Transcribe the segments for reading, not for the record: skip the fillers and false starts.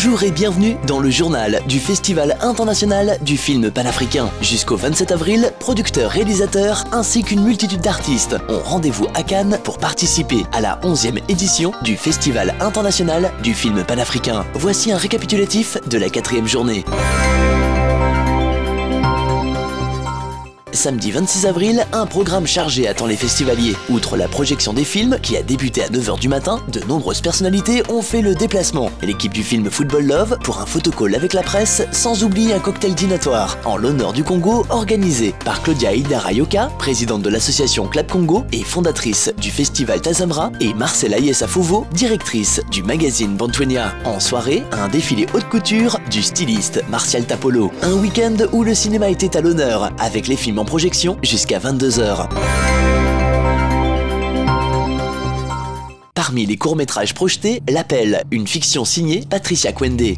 Bonjour et bienvenue dans le journal du Festival international du film panafricain. Jusqu'au 27 avril, producteurs, réalisateurs ainsi qu'une multitude d'artistes ont rendez-vous à Cannes pour participer à la 11e édition du Festival international du film panafricain. Voici un récapitulatif de la 4e journée. Samedi 26 avril, un programme chargé attend les festivaliers. Outre la projection des films, qui a débuté à 9h du matin, de nombreuses personnalités ont fait le déplacement. L'équipe du film Football Love pour un photocall avec la presse, sans oublier un cocktail dînatoire en l'honneur du Congo, organisé par Claudia Idara-Yoka, présidente de l'association Clap Congo et fondatrice du festival Tazamra, et Marcela Yessa-Fauveau, directrice du magazine Bantwenia. En soirée, un défilé haute couture du styliste Martial Tapolo. Un week-end où le cinéma était à l'honneur, avec les films en projection jusqu'à 22h. Parmi les courts-métrages projetés, L'Appel, une fiction signée Patricia Kwende.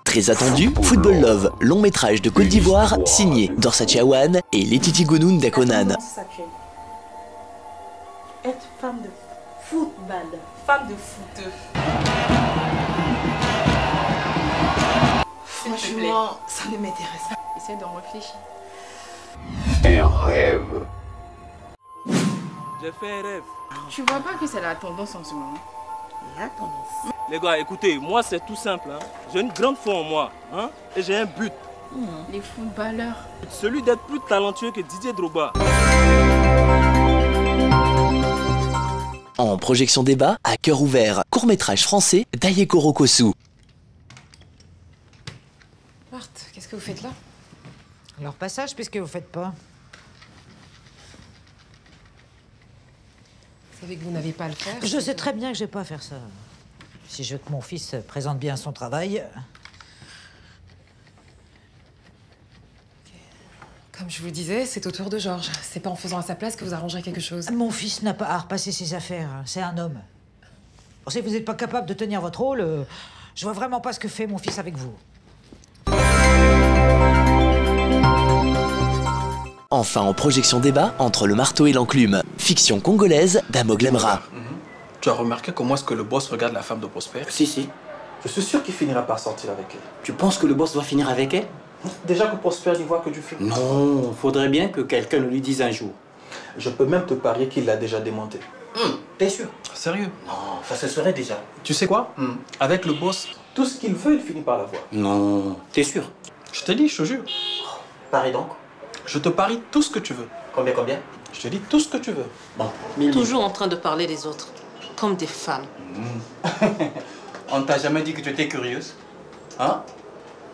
Très attendu, Football Love, long métrage de Côte d'Ivoire, signé Dorsa Chawan et Letiti Gonoun Dakonan. Être femme de football, femme de footeux. Franchement, ça ne m'intéresse pas. Essaye d'en réfléchir. Un rêve. J'ai fait un rêve. Tu vois pas que c'est la tendance en ce moment? La tendance. Les gars, écoutez, moi c'est tout simple. Hein. J'ai une grande foi en moi. Hein, et j'ai un but. Les footballeurs. Celui d'être plus talentueux que Didier Drogba. En projection débat, à cœur ouvert, court-métrage français d'Ayeko Rokosu. Marthe, qu'est-ce que vous faites là? Alors passage, puisque vous faites pas. Vous savez que vous n'avez pas à le faire. Je sais très bien que j'ai pas à faire ça. Si je veux que mon fils présente bien son travail. Comme je vous disais, c'est au tour de Georges. C'est pas en faisant à sa place que vous arrangerez quelque chose. Mon fils n'a pas à repasser ses affaires. C'est un homme. Bon, si vous n'êtes pas capable de tenir votre rôle, je vois vraiment pas ce que fait mon fils avec vous. Enfin en projection débat, Entre le marteau et l'enclume, fiction congolaise d'Amog Lemra. Tu as remarqué comment est-ce que le boss regarde la femme de Prosper? Si. Je suis sûr qu'il finira par sortir avec elle. Tu penses que le boss va finir avec elle? Déjà que Prosper n'y voit que du feu. Non, faudrait bien que quelqu'un le lui dise un jour. Je peux même te parier qu'il l'a déjà démonté. T'es sûr? Sérieux? Non, ça se serait déjà. Tu sais quoi? Avec le boss, tout ce qu'il veut, il finit par l'avoir. Non, t'es sûr? Je te dis, je te jure. Pareil donc. Je te parie tout ce que tu veux. Combien? Je te dis tout ce que tu veux. Bon, Toujours en train de parler des autres, comme des femmes. On t'a jamais dit que tu étais curieuse? Hein?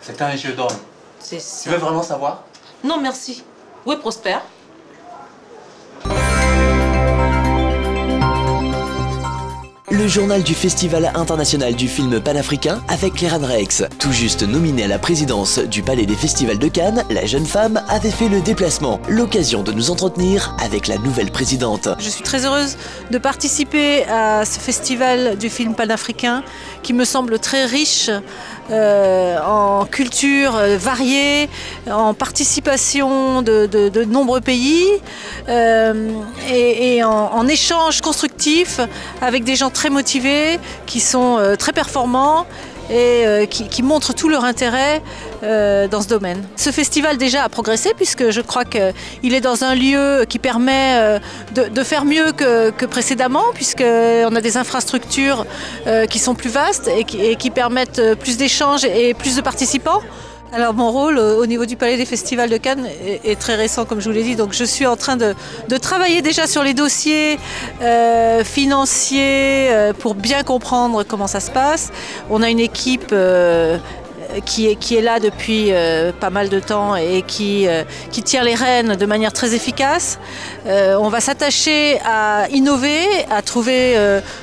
C'était un jeu d'homme. C'est Tu ça. veux vraiment savoir? Non, merci. Où est Prosper? Le journal du Festival international du film panafricain avec Cléran Rex. Tout juste nominée à la présidence du Palais des Festivals de Cannes, la jeune femme avait fait le déplacement. L'occasion de nous entretenir avec la nouvelle présidente. Je suis très heureuse de participer à ce festival du film panafricain qui me semble très riche en culture variée, en participation de nombreux pays et en échange constructif avec des gens très motivés, qui sont très performants et qui montrent tout leur intérêt dans ce domaine. Ce festival déjà a progressé puisque je crois qu'il est dans un lieu qui permet de faire mieux que précédemment, puisqu'on a des infrastructures qui sont plus vastes et qui permettent plus d'échanges et plus de participants. Alors mon rôle au niveau du Palais des Festivals de Cannes est très récent, comme je vous l'ai dit. Donc je suis en train de travailler déjà sur les dossiers financiers pour bien comprendre comment ça se passe. On a une équipe qui est là depuis pas mal de temps et qui tire les rênes de manière très efficace. On va s'attacher à innover, à trouver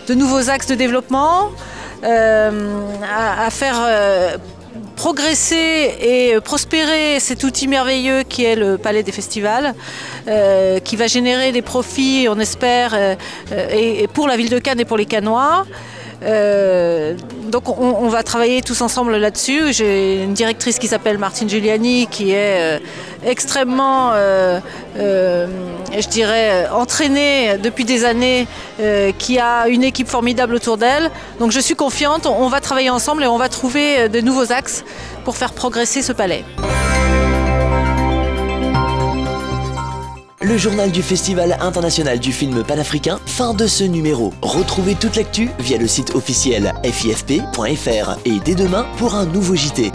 de nouveaux axes de développement, à faire progresser et prospérer cet outil merveilleux qui est le Palais des Festivals, qui va générer des profits, on espère, et pour la ville de Cannes et pour les Cannois. Donc on va travailler tous ensemble là-dessus. J'ai une directrice qui s'appelle Martine Giuliani qui est extrêmement, je dirais, entraînée depuis des années, qui a une équipe formidable autour d'elle. Donc je suis confiante, on va travailler ensemble et on va trouver de nouveaux axes pour faire progresser ce palais. Le journal du Festival international du film panafricain, fin de ce numéro. Retrouvez toute l'actu via le site officiel fifp.fr et dès demain pour un nouveau JT.